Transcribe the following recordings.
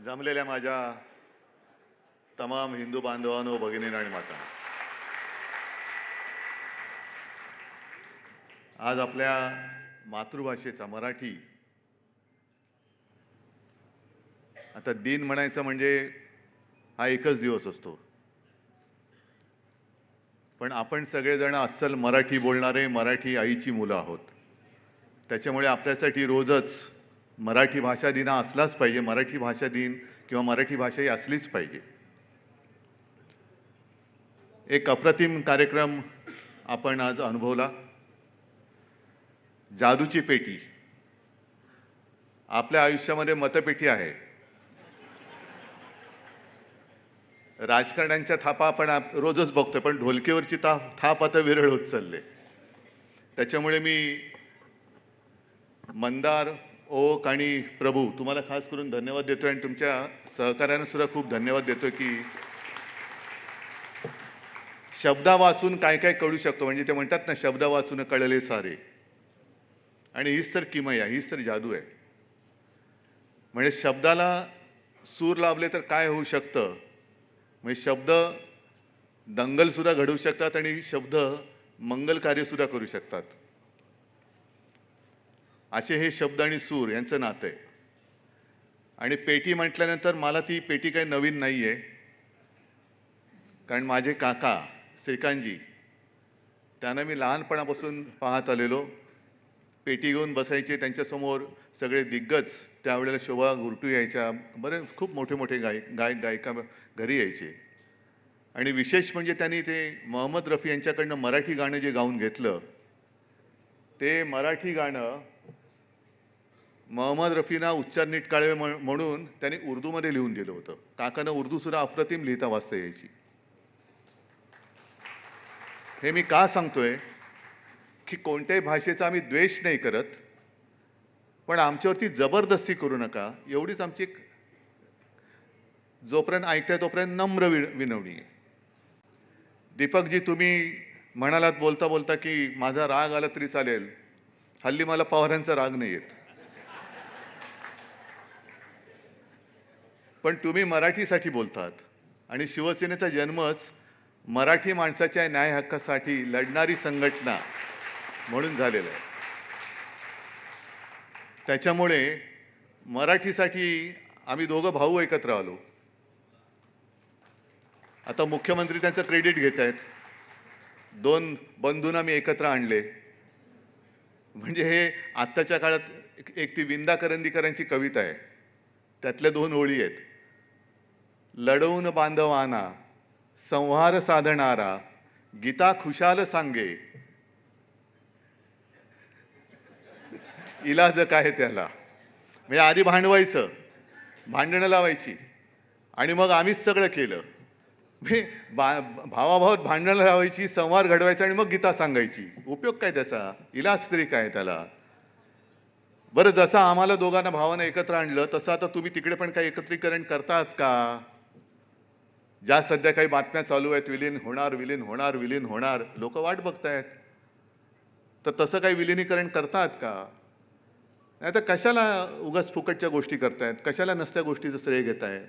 जमलेल्या माझ्या तमाम हिंदू बांधवांनो, भगिनींनो आणि मातांनो, आज आपल्या मातृभाषेचा मराठी आता दिन म्हणायचं म्हणजे हा एकच दिवस असतो. पण आपण सगळेजण अस्सल मराठी बोलणारे मराठी आईची मुलं आहोत. त्याच्यामुळे आपल्यासाठी रोजच मराठी भाषा दिन असलाच पाहिजे. मराठी भाषा दिन किंवा मराठी भाषा ही असलीच पाहिजे. एक अप्रतिम कार्यक्रम आपण आज अनुभवला. जादूची पेटी. आपल्या आयुष्यामध्ये मतपेटी आहे. राजकारण्यांच्या थापा आपण रोजच बघतोय, पण ढोलकीवरची थाप आता विरळ होत चालले. त्याच्यामुळे मी मंदार, ओक आणि प्रभू तुम्हाला खास करून धन्यवाद देतोय आणि तुमच्या सहकार्यानं सुद्धा खूप धन्यवाद देतोय की शब्दा वाचून काय काय कळू शकतो. म्हणजे ते म्हणतात ना, शब्द वाचून कळले सारे. आणि हीच तर किमया, हीच तर जादू आहे. म्हणजे शब्दाला सूर लाभले तर काय होऊ शकतं. म्हणजे शब्द दंगल सुद्धा घडवू शकतात आणि शब्द मंगल कार्य सुद्धा करू शकतात. असे हे शब्द आणि सूर यांचं नातं आहे. आणि पेटी म्हटल्यानंतर मला ती पेटी काही नवीन नाही आहे. कारण माझे काका श्रीकांतजी त्यांना मी लहानपणापासून पाहत आलेलो. पेटी घेऊन बसायचे, त्यांच्यासमोर सगळे दिग्गज त्यावेळेला शोभा गुरटू यायच्या, बरेच खूप मोठे मोठे गायिका घरी यायचे. आणि विशेष म्हणजे त्यांनी ते मोहम्मद रफी यांच्याकडनं मराठी गाणं जे गाऊन घेतलं, ते मराठी गाणं मोहम्मद रफीना उच्चार नीट कळावे म्हणून त्यांनी उर्दूमध्ये लिहून दिलं होतं. काकांना उर्दू सुद्धा अप्रतिम लिहिता वाचता यायची. हे मी का सांगतोय की कोणत्याही भाषेचा आम्ही द्वेष नाही करत, पण आमच्यावरती जबरदस्ती करू नका, एवढीच आमची एक जोपर्यंत ऐकताय तोपर्यंत नम्र विनवणी आहे. दीपकजी, तुम्ही म्हणालात बोलता बोलता की माझा राग आला तरी चालेल. हल्ली मला पवारांचा राग नाही येत. पण तुम्ही मराठीसाठी बोलतात आणि शिवसेनेचा जन्मच मराठी माणसाच्या न्याय हक्कासाठी लढणारी संघटना म्हणून झालेला आहे. त्याच्यामुळे मराठीसाठी आम्ही दोघं भाऊ एकत्र आलो. आता मुख्यमंत्री त्यांचं क्रेडिट घेत आहेत. 2 बंधूंना मी एकत्र आणले. म्हणजे हे आत्ताच्या काळात एक ती विंदा करंदीकरांची कविता आहे, त्यातल्या 2 ओळी आहेत. लढवून बांधवाना संहार साधणारा गीता खुशाल सांगे, इलाज काय त्याला. म्हणजे आधी भांडवायचं, भांडणं लावायची आणि मग आम्हीच सगळं केलं. भावाभावात भांडणं लावायची, संवाद घडवायचा आणि मग गीता सांगायची. उपयोग काय त्याचा, इलाज तरी काय त्याला. बरं, जसं आम्हाला दोघांना भावानं एकत्र आणलं तसं आता तुम्ही तिकडे पण काही एकत्रीकरण करतात का? ज्या सध्या काही बातम्या चालू आहेत, विलीन होणार विलीन होणार विलीन होणार, लोक वाट बघतायत. तर तसं काही विलिनीकरण करतात का? नाही तर कशाला उगाच फुकटच्या गोष्टी करतायत, कशाला नसत्या गोष्टीचं श्रेय घेताय.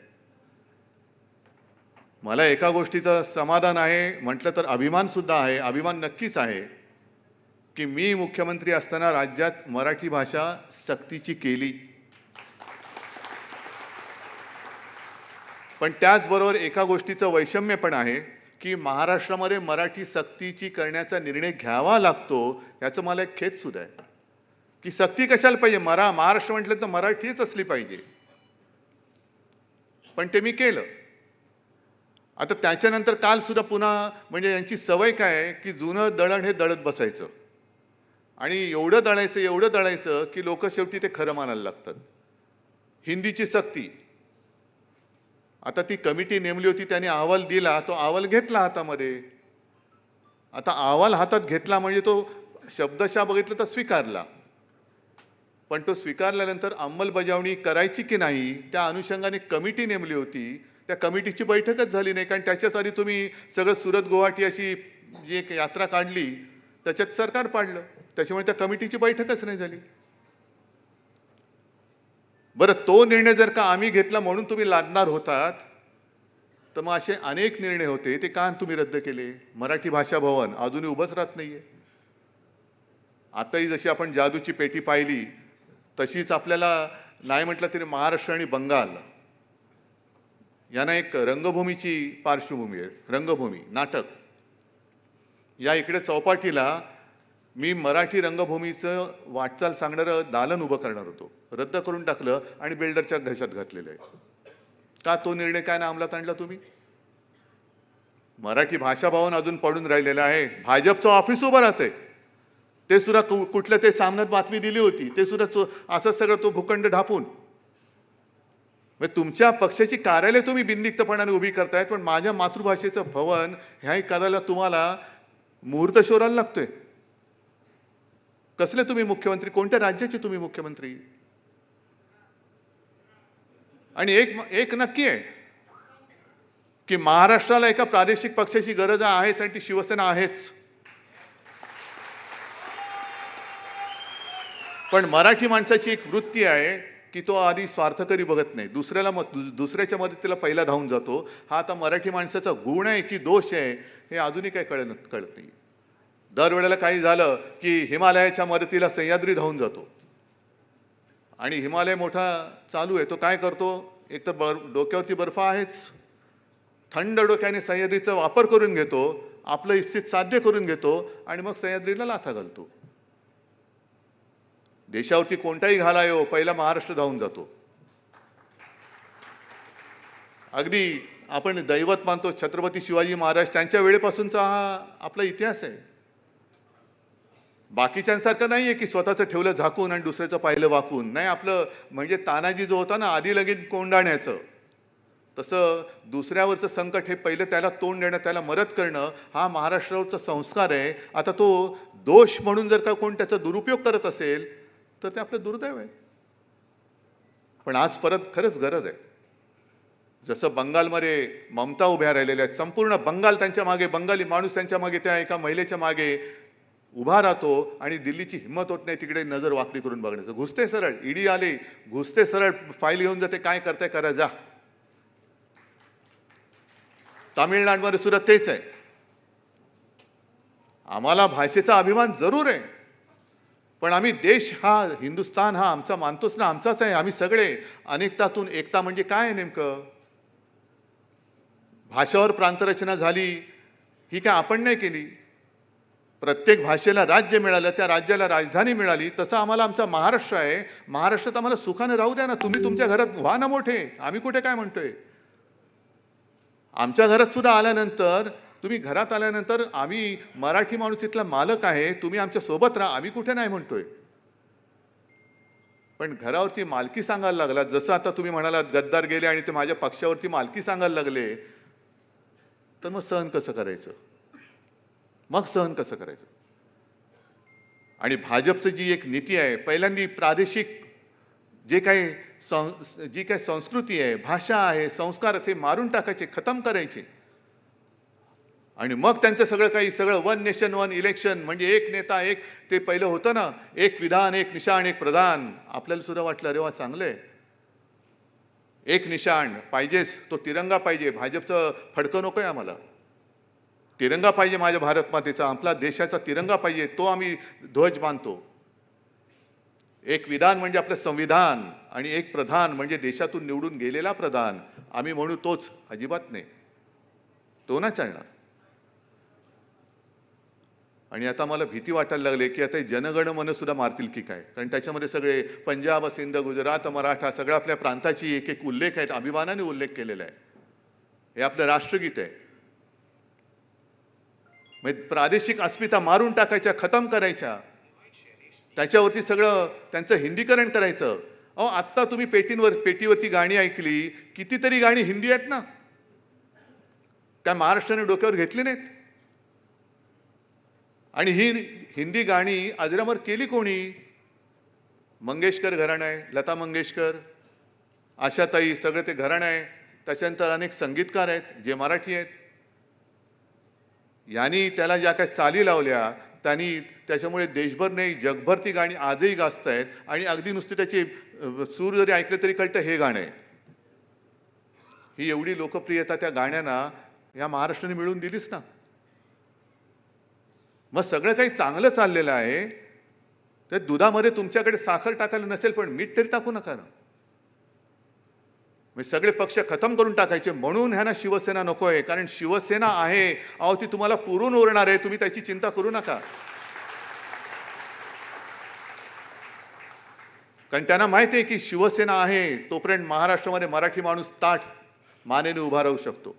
मला एका गोष्टीचं समाधान आहे, म्हटलं तर अभिमान सुद्धा आहे, अभिमान नक्कीच आहे की मी मुख्यमंत्री असताना राज्यात मराठी भाषा सक्तीची केली. पण त्याचबरोबर एका गोष्टीचं वैषम्य पण आहे की महाराष्ट्रामध्ये मराठी सक्तीची करण्याचा निर्णय घ्यावा लागतो, याचं मला एक खेद सुद्धा आहे. की सक्ती कशाला पाहिजे, महाराष्ट्र म्हटलं तर मराठीच असली पाहिजे. पण ते मी केलं. आता त्याच्यानंतर काल सुद्धा पुन्हा, म्हणजे यांची सवय काय आहे की जुनं दळण हे दळत बसायचं आणि एवढं दळायचं की लोक शेवटी ते खरं मानायला लागतात. हिंदीची सक्ती, आता ती कमिटी नेमली होती, त्याने अहवाल दिला, तो अहवाल घेतला हातामध्ये. आता अहवाल हातात घेतला म्हणजे तो शब्दशः बघितलं तर स्वीकारला, पण तो स्वीकारल्यानंतर अंमलबजावणी करायची की नाही त्या अनुषंगाने कमिटी नेमली होती. त्या कमिटीची बैठकच झाली नाही, कारण त्याच्याच आधी तुम्ही सगळं सुरत गुवाहाटी अशी जी एक यात्रा काढली, त्याच्यात सरकार पाडलं. त्याच्यामुळे त्या कमिटीची बैठकच नाही झाली. बरं, तो निर्णय जर का आम्ही घेतला म्हणून तुम्ही लादणार होतात, तर मग असे अनेक निर्णय होते, ते का तुम्ही रद्द केले? मराठी भाषा भवन अजूनही उभंच राहत नाहीये. आताही जशी आपण जादूची पेटी पाहिली, तशीच आपल्याला नाही म्हटलं तरी महाराष्ट्र आणि बंगाल यांना एक रंगभूमीची पार्श्वभूमी आहे. रंगभूमी, नाटक. या इकडे चौपाटीला मी मराठी रंगभूमीचं वाटचाल सांगणारं दालन उभं करणार होतो. रद्द करून टाकलं आणि बिल्डरच्या घशात घातलेलं आहे. का तो निर्णय काय ना अंमलात आणला तुम्ही? मराठी भाषा भवन अजून पडून राहिलेलं आहे. भाजपचं ऑफिस उभं राहतंय. ते सुद्धा कुठल्या ते सामन्यात बातमी दिली होती, ते सुद्धा असं सगळं तो भूखंड ढापून. म्हणजे तुमच्या पक्षाची कार्यालय तुम्ही बिनदिक्तपणाने उभी करतायत, पण माझ्या मातृभाषेचं भवन ह्याही करायला तुम्हाला मुहूर्त शोधायला लागतोय. कसले तुम्ही मुख्यमंत्री? कोणत्या राज्याचे तुम्ही मुख्यमंत्री? आणि एक नक्की आहे की महाराष्ट्राला एका प्रादेशिक पक्षाची गरज आहेच आणि ती शिवसेना आहेच. पण मराठी माणसाची एक वृत्ती आहे की तो आधी स्वार्थकरी बघत नाही, दुसऱ्याच्या मदतीला पहिला धावून जातो. हा आता मराठी माणसाचा गुण आहे की दोष आहे हे अजूनही काही कळत नाही. दरवेळेला काही झालं की हिमालयाच्या मदतीला सह्याद्री धावून जातो आणि हिमालय मोठा चालू आहे, तो काय करतो? एक तर डोक्यावरती बर्फ आहेच, थंड डोक्याने सह्याद्रीचा वापर करून घेतो, आपलं इच्छित साध्य करून घेतो आणि मग सह्याद्रीला लाथा घालतो. देशावरती कोणताही घाला येऊ, पहिला महाराष्ट्र धावून जातो. अगदी आपण दैवत मानतो छत्रपती शिवाजी महाराज, त्यांच्या वेळेपासूनचा हा आपला इतिहास आहे. बाकीच्यांसारखं नाहीये की स्वतःचं ठेवलं झाकून आणि दुसऱ्याचं पाहिलं वाकून. नाही, आपलं म्हणजे तानाजी जो होता ना आधी लगीन कोंडाण्याचं, तसं दुसऱ्यावरचं संकट हे पहिलं त्याला तोंड देणं, त्याला मदत करणं हा महाराष्ट्रावरचा संस्कार आहे. आता तो दोष म्हणून जर का कोण त्याचा दुरुपयोग करत असेल तर ते आपलं दुर्दैव आहे. पण आज परत खरंच गरज आहे. जसं बंगालमध्ये ममता उभ्या राहिलेल्या आहेत, संपूर्ण बंगाल त्यांच्या मागे, बंगाली माणूस त्यांच्या मागे, त्या एका महिलेच्या मागे उभा राहतो आणि दिल्लीची हिंमत होत नाही तिकडे नजर वाकडी करून बघण्याचं. घुसते सरळ, ईडी आले, घुसते सरळ, फाईल घेऊन जाते, काय करताय करा जा. तामिळनाडूमध्ये सुद्धा तेच आहे. आम्हाला भाषेचा अभिमान जरूर आहे, पण आम्ही देश हा, हिंदुस्थान हा आमचा मानतोच ना, आमचाच आहे. आम्ही सगळे अनेकतातून एकता म्हणजे काय आहे नेमकं? भाषावर प्रांतरचना झाली ही काय आपण नाही केली. प्रत्येक भाषेला राज्य मिळालं, त्या राज्याला राजधानी मिळाली. तसं आम्हाला आमचा महाराष्ट्र आहे. महाराष्ट्रात आम्हाला सुखाने राहू द्या ना. तुम्ही तुमच्या घरात व्हा ना मोठे, आम्ही कुठे काय म्हणतोय. आमच्या घरात सुद्धा आल्यानंतर, तुम्ही घरात आल्यानंतर आम्ही मराठी माणूस इथला मालक आहे, तुम्ही आमच्या सोबत राहा, आम्ही कुठे नाही म्हणतोय. पण घरावरती मालकी सांगायला लागला, जसं आता तुम्ही म्हणालात गद्दार गेले आणि ते माझ्या पक्षावरती मालकी सांगायला लागले, तर मग सहन कसं करायचं? मग सहन कसं करायचं? आणि भाजपचं जी एक नीती आहे, पहिल्यांदा प्रादेशिक जी काही संस्कृती आहे, भाषा आहे, संस्कार ते मारून टाकायचे, खतम करायचे. आणि मग त्यांचं सगळं वन नेशन वन इलेक्शन, म्हणजे एक नेता एक, ते पहिलं होतं ना, एक विधान एक निशाण एक प्रधान. आपल्याला सुद्धा वाटलं अरे वा चांगलं आहे, एक निशाण पाहिजेच, तो तिरंगा पाहिजे. भाजपचं फडकं नकोय आम्हाला, तिरंगा पाहिजे माझ्या भारत मातेचा, आपला देशाचा तिरंगा पाहिजे, तो आम्ही ध्वज बांधतो. एक विधान म्हणजे आपलं संविधान आणि एक प्रधान म्हणजे देशातून निवडून गेलेला प्रधान. आम्ही म्हणू तोच, अजिबात नाही, तो नाही चालणार. आणि आता मला भीती वाटायला लागली की आता जनगण मन सुद्धा मारतील की काय, कारण त्याच्यामध्ये सगळे पंजाब, सिंध, गुजरात, मराठा सगळ्या आपल्या प्रांताची एक एक उल्लेख आहेत, अभिमानाने उल्लेख केलेला आहे. हे आपलं राष्ट्रगीत आहे. म्हणजे प्रादेशिक अस्मिता मारून टाकायच्या, खतम करायच्या, त्याच्यावरती सगळं त्यांचं हिंदीकरण करायचं. अहो आत्ता तुम्ही पेटीवरती गाणी ऐकली, कितीतरी गाणी हिंदी आहेत ना, काय महाराष्ट्राने डोक्यावर घेतली नाहीत? आणि ही हिंदी गाणी अजरामर केली कोणी? मंगेशकर घराणं आहे, लता मंगेशकर, आशाताई, सगळे ते घराणं आहे. त्याच्यानंतर अनेक संगीतकार आहेत जे मराठी आहेत. यांनी त्याला ज्या काही चाली लावल्या त्यांनी त्याच्यामुळे देशभर नाही जगभर ती गाणी आजही गाजत आहेत आणि अगदी नुसते त्याचे सूर जरी ऐकले तरी कळतं हे गाणं आहे. ही एवढी लोकप्रियता त्या गाण्यांना या महाराष्ट्राने मिळवून दिलीच ना. मग सगळं काही चांगलं चाललेलं आहे तर दुधामध्ये तुमच्याकडे साखर टाकायला नसेल पण मीठ तरी टाकू नका ना. म्हणजे सगळे पक्ष खतम करून टाकायचे म्हणून ह्यांना शिवसेना नकोय. कारण शिवसेना आहे अहो ती तुम्हाला पुरून उरणार आहे, तुम्ही त्याची चिंता करू नका. कारण त्यांना माहिती आहे की शिवसेना आहे तोपर्यंत महाराष्ट्रामध्ये मराठी माणूस ताठ मानेने उभा राहू शकतो.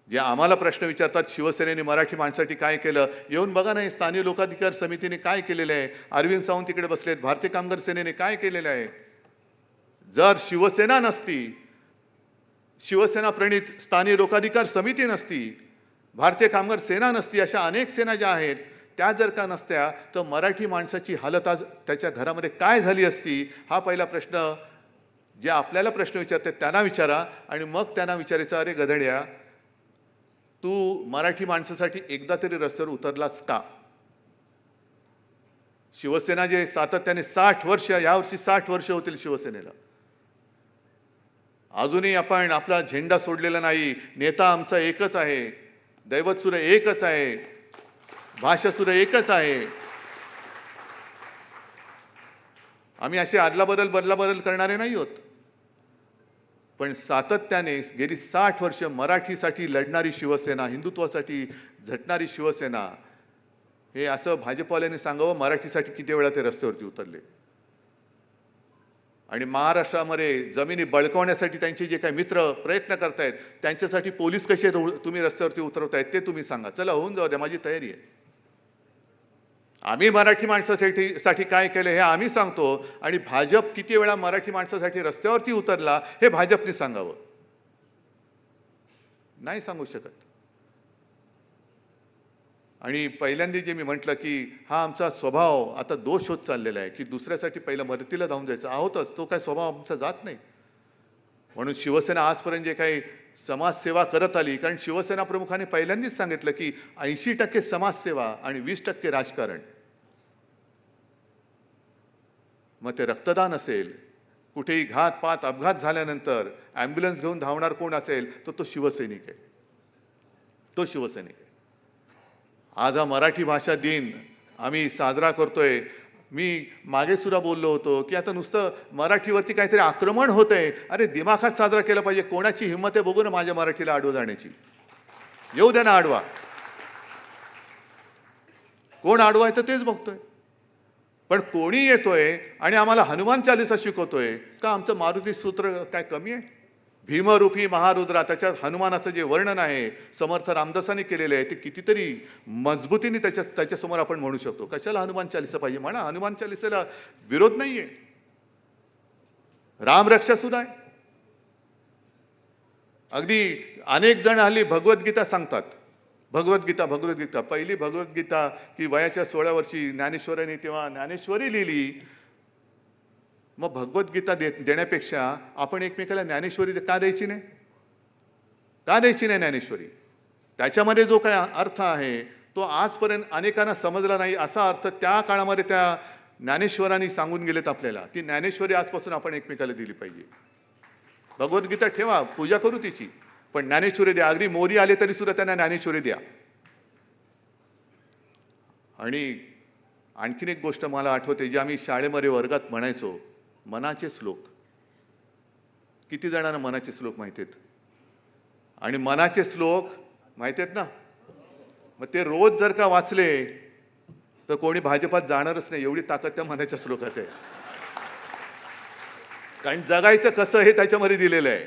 जे आम्हाला प्रश्न विचारतात शिवसेनेने मराठी माणसासाठी काय केलं, येऊन बघा ना स्थानिक लोकाधिकार समितीने काय केलेलं आहे, अरविंद सावंत तिकडे बसलेत, भारतीय कामगार सेनेने काय केलेलं आहे. जर शिवसेना नसती, शिवसेना प्रणित स्थानिक लोकाधिकार समिती नसती, भारतीय कामगार सेना नसती, अशा अनेक सेना ज्या आहेत त्या जर का नसत्या तर मराठी माणसाची हालत आज त्याच्या घरामध्ये काय झाली असती. हा पहिला प्रश्न जे आपल्याला प्रश्न विचारतात त्यांना विचारा आणि मग त्यांना विचारायचं, अरे गधड्या तू मराठी माणसासाठी एकदा तरी रस्त्यावर उतरलास का. शिवसेना जे सातत्याने 60 वर्ष, यावर्षी 60 वर्ष होतील शिवसेनेला, अजूनही आपण आपला झेंडा सोडलेला नाही. नेता आमचा एकच आहे, दैवत सुद्धा एकच आहे, भाषा सुद्धा एकच आहे. आम्ही असे बदलाबदल करणारे नाही आहोत. पण सातत्याने गेली 60 वर्ष मराठीसाठी लढणारी शिवसेना, हिंदुत्वासाठी झटणारी शिवसेना, हे असं भाजपवाल्यांनी सांगावं मराठीसाठी किती वेळा ते रस्त्यावरती उतरले. आणि महाराष्ट्रामध्ये जमिनी बळकावण्यासाठी त्यांचे जे काही मित्र प्रयत्न करतायत त्यांच्यासाठी पोलीस कसे तुम्ही रस्त्यावरती उतरवतायत ते तुम्ही सांगा. चला होऊन जाऊ द्या, माझी तयारी आहे. आम्ही मराठी माणसासाठी काय केलं हे आम्ही सांगतो आणि भाजप किती वेळा मराठी माणसासाठी रस्त्यावरती उतरला हे भाजपने सांगावं. नाही सांगू शकत. आणि पहिल्यांदा जे मी म्हटलं की हा आमचा स्वभाव आता दोष होत चाललेला आहे की दुसऱ्यासाठी पहिलं मदतीला धावून जायचं आहोतच, तो काय स्वभाव आमचा जात नाही. म्हणून शिवसेना आजपर्यंत जे काही समाजसेवा करत आली, कारण शिवसेना प्रमुखाने पहिल्यांदाच सांगितलं की 80% समाजसेवा आणि 20% राजकारण. मग ते रक्तदान असेल, कुठेही घातपात अपघात झाल्यानंतर ॲम्ब्युलन्स घेऊन धावणार कोण असेल तर तो शिवसैनिक आहे, तो शिवसैनिक आहे. आज हा मराठी भाषा दिन आम्ही साजरा करतोय. मी मागे सुद्धा बोललो होतो की आता नुसतं मराठीवरती काहीतरी आक्रमण होतंय, अरे दिमाखात साजरा केला पाहिजे. कोणाची हिंमत आहे बघू ना माझ्या मराठीला आडवं जाण्याची. येऊ द्या ना आडवा. कोण आडवा आहे तर तेच बघतोय. पण कोणी येतोय आणि आम्हाला हनुमान चालीसा शिकवतोय का आमचं मारुती सूत्र काय कमी आहे. भीमरूपी महारुद्रा त्याच्यात हनुमानाचं जे वर्णन आहे समर्थ रामदासांनी केलेलं आहे ते कितीतरी मजबूतीने त्याच्यासमोर आपण म्हणू शकतो. कशाला हनुमान चालीसा पाहिजे म्हणा, हनुमान चालीसेला विरोध नाहीये. रामरक्षा सुद्धा आहे. अगदी अनेक जण हल्ली भगवद्गीता सांगतात. भगवद्गीता पहिली भगवद्गीता की वयाच्या 16 वर्षी ज्ञानेश्वरांनी तेव्हा ज्ञानेश्वरी लिहिली. मग भगवद्गीता देण्यापेक्षा आपण एकमेकाला ज्ञानेश्वरी का द्यायची नाही, का द्यायची नाही ज्ञानेश्वरी. त्याच्यामध्ये जो काय अर्थ आहे तो आजपर्यंत अनेकांना समजला नाही. असा अर्थ त्या काळामध्ये त्या ज्ञानेश्वरांनी सांगून गेलेत आपल्याला. ती ज्ञानेश्वरी आजपासून आपण एकमेकाला दिली पाहिजे. भगवद्गीता ठेवा, पूजा करू तिची, पण ज्ञानेश्वरी द्या. अगदी मोदी आले तरी सुद्धा त्यांना ज्ञानेश्वरी द्या. आणि आणखीन एक गोष्ट मला आठवते जी आम्ही शाळेमध्ये वर्गात म्हणायचो, मनाचे श्लोक. किती जणांना मनाचे श्लोक माहिती आहेत. आणि मनाचे श्लोक माहिती आहेत ना, मग ते रोज जर का वाचले तर कोणी भाजपात जाणारच नाही. एवढी ताकद त्या मनाच्या श्लोकात आहे. कारण जगायचं कसं हे त्याच्यामध्ये दिलेलं आहे.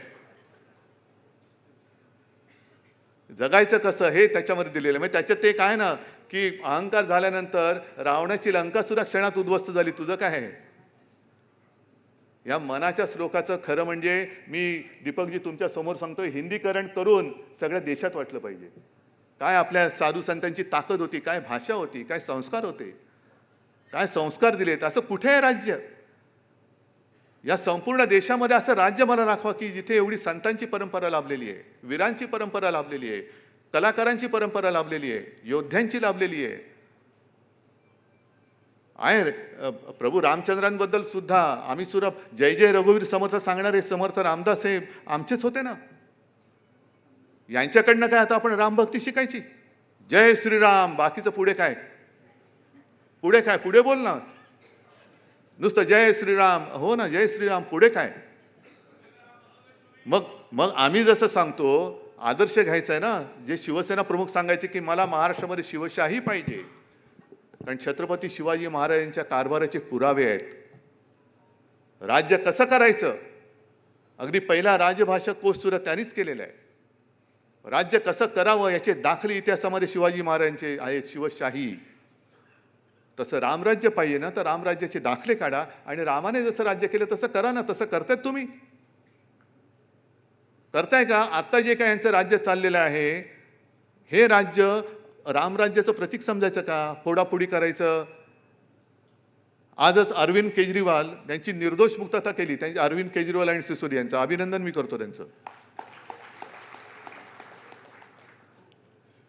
जगायचं कसं हे त्याच्यामध्ये दिलेलं आहे. म्हणजे त्याच्यात ते काय ना की अहंकार झाल्यानंतर रावणाची लंका सुद्धा क्षणात उद्ध्वस्त झाली. तुझं काय आहे. या मनाच्या श्लोकाचं खरं म्हणजे मी दीपकजी तुमच्या समोर सांगतोय, हिंदीकरण करून सगळ्या देशात वाटलं पाहिजे. काय आपल्या साधू संतांची ताकद होती, काय भाषा होती, काय संस्कार होते, काय संस्कार दिलेत. असं कुठे आहे राज्य या संपूर्ण देशामध्ये असं राज्य मला दाखवा की जिथे एवढी संतांची परंपरा लाभलेली आहे, वीरांची परंपरा लाभलेली आहे, कलाकारांची परंपरा लाभलेली आहे, योद्ध्यांची लाभलेली आहे. आहे प्रभू रामचंद्रांबद्दल सुद्धा आम्ही सुद्धा जय जय रघुवीर समर्थ सांगणारे समर्थ रामदास हे आमचेच होते ना. यांच्याकडनं काय आता आपण रामभक्ती शिकायची? जय श्रीराम, बाकीचं पुढे काय? पुढे काय? पुढे बोल ना. नुसतं जय श्रीराम, हो ना, जय श्रीराम, पुढे काय? मग मग आम्ही जसं सांगतो आदर्श घ्यायचा आहे ना. जे शिवसेना प्रमुख सांगायचे की मला महाराष्ट्रामध्ये शिवशाही पाहिजे, कारण छत्रपती शिवाजी महाराजांच्या कारभाराचे पुरावे आहेत. राज्य कसं करायचं, अगदी पहिला राजभाषा कोश सुद्धा त्यांनीच केलेला आहे. राज्य कसं करावं याचे दाखले इतिहासामध्ये शिवाजी महाराजांचे आहेत. शिवशाही, तसं रामराज्य पाहिजे ना, तर रामराज्याचे दाखले काढा आणि रामाने जसं राज्य केलं तसं करा ना. तसं करतायत तुम्ही? करताय का? आता जे काय यांचं राज्य चाललेलं आहे, हे राज्य रामराज्याचं प्रतीक समजायचं का? फोडाफोडी करायचं? आजच अरविंद केजरीवाल यांची निर्दोष मुक्तता केली. त्यांची अरविंद केजरीवाल आणि सिसोदिया यांचं अभिनंदन मी करतो त्यांचं.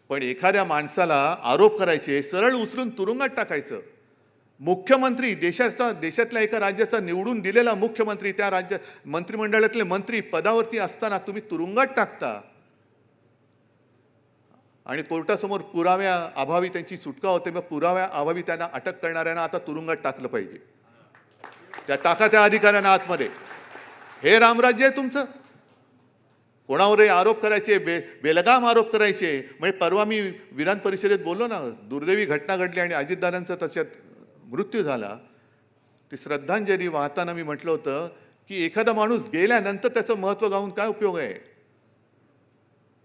पण एखाद्या माणसाला आरोप करायचे, सरळ उचलून तुरुंगात टाकायचं. मुख्यमंत्री, देशातल्या एका राज्याचा निवडून दिलेला मुख्यमंत्री, त्या राज्य मंत्रिमंडळातले मंत्री पदावरती असताना तुम्ही तुरुंगात टाकता आणि कोर्टासमोर पुराव्या अभावी त्यांची सुटका होते. मग पुराव्या अभावी त्यांना अटक करणाऱ्यांना आता तुरुंगात टाकलं पाहिजे. टाका त्या अधिकाऱ्यांना आतमध्ये. हे रामराज्य आहे तुमचं? कोणावरही आरोप करायचे, बेलगाम आरोप करायचे. म्हणजे परवा मी विधान परिषदेत बोललो ना, दुर्दैवी घटना घडली आणि अजितदादांचा त्याच्यात मृत्यू झाला. ती श्रद्धांजली वाहताना मी म्हटलं होतं की एखादा माणूस गेल्यानंतर त्याचं महत्त्व गाऊन काय उपयोग आहे?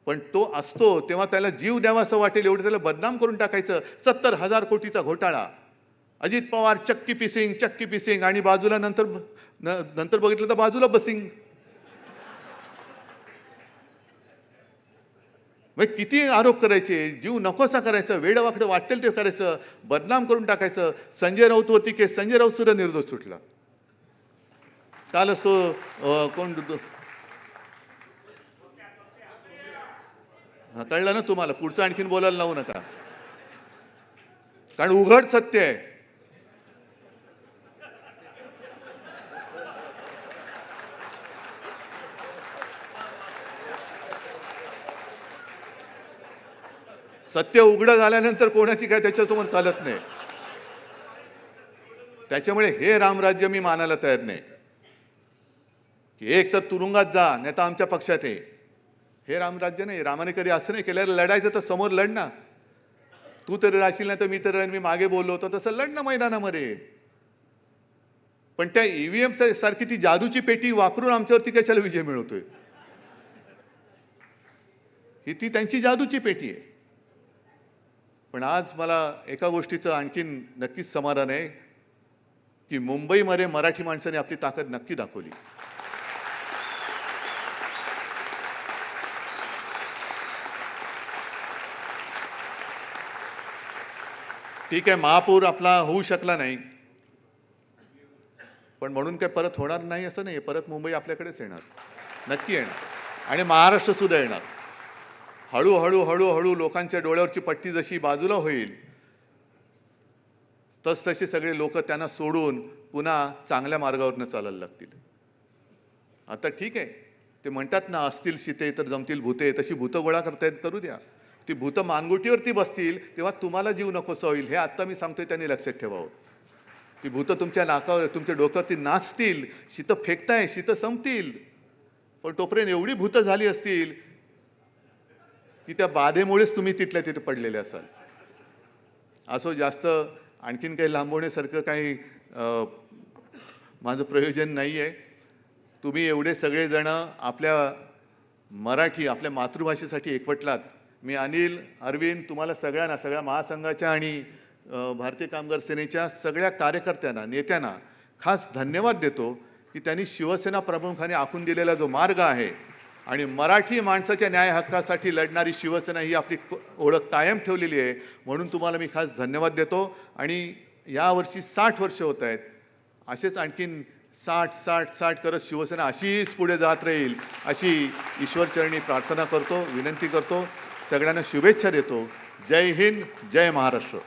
पण तो असतो तेव्हा त्याला जीव द्यावा असं वाटेल एवढं त्याला बदनाम करून टाकायचं. 70,000 कोटीचा घोटाळा, अजित पवार चक्की पिसिंग आणि बाजूला नंतर बघितलं तर बाजूला बसिंग. मग किती आरोप करायचे, जीव नकोसा करायचं, वेडवाकडं वाटेल ते करायचं, बदनाम करून टाकायचं. संजय राऊतवरती केस, संजय राऊत सुद्धा निर्दोष सुटला. कालच तो कोण, कळलं ना तुम्हाला? पुढचं आणखीन बोलायला लावू नका, कारण उघड सत्य आहे. सत्य उघडं झाल्यानंतर कोणाची काय त्याच्यासमोर चालत नाही. त्याच्यामुळे हे रामराज्य मी मानायला तयार नाही की एक तर तुरुंगात जा नाही तर आमच्या पक्षात आहे. हे रामराज्य नाही. रामाने कधी असं नाही केलं. लढायचं तर समोर लढ ना. तू तरी राहशील नाही तर मी तर मी मागे बोललो होतो तसं लढ ना मैदानामध्ये. पण त्या ईव्हीएम सारखी ती जादूची पेटी वापरून आमच्यावरती कशाला विजय मिळवतोय? ही ती त्यांची जादूची पेटी आहे. पण आज मला एका गोष्टीचं आणखीन नक्कीच समाधान आहे की मुंबईमध्ये मराठी माणसाने आपली ताकद नक्की दाखवली. ठीक आहे, महापौर आपला होऊ शकला नाही, पण म्हणून काय परत होणार नाही असं नाही. परत मुंबई आपल्याकडेच येणार, नक्की येणार. आणि महाराष्ट्र सुद्धा येणार. हळूहळू लोकांच्या डोळ्यावरची पट्टी जशी बाजूला होईल तसे सगळे लोक त्यांना सोडून पुन्हा चांगल्या मार्गावरनं चालायला लागतील. आता ठीक आहे, ते म्हणतात ना, असतील शीते तर जमतील भूते. तशी भूतं गोळा करतायत, करू द्या. ती भूतं मानगुटीवरती बसतील तेव्हा तुम्हाला जीव नकोसा होईल. हे आत्ता मी सांगतोय, त्यांनी लक्षात ठेवावं. ती भूतं तुमच्या नाकावर, तुमच्या डोक्यावरती नाचतील. शीतं फेकताय, शीतं संपतील, पण तोपर्यंत एवढी भूतं झाली असतील की त्या बाधेमुळेच तुम्ही तिथल्या तिथे पडलेले असाल. असं जास्त आणखीन काही लांबवण्यासारखं काही माझं प्रयोजन नाही आहे. तुम्ही एवढे सगळेजण आपल्या मराठी, आपल्या मातृभाषेसाठी एकवटलात. मी अनिल, अरविंद, तुम्हाला सगळ्यांना, सगळ्या महासंघाच्या आणि भारतीय कामगार सेनेच्या सगळ्या कार्यकर्त्यांना, नेत्यांना खास धन्यवाद देतो की त्यांनी शिवसेना प्रमुखांनी आखून दिलेला जो मार्ग आहे आणि मराठी माणसाच्या न्याय हक्कासाठी लढणारी शिवसेना ही आपली ओळख कायम ठेवलेली आहे. म्हणून तुम्हाला मी खास धन्यवाद देतो. आणि यावर्षी 60 वर्ष होत आहेत. असेच आणखीन 60 करत शिवसेना अशीच पुढे जात राहील अशी ईश्वरचरणी प्रार्थना करतो, विनंती करतो. सगळ्यांना शुभेच्छा देतो. जय हिंद, जय महाराष्ट्र.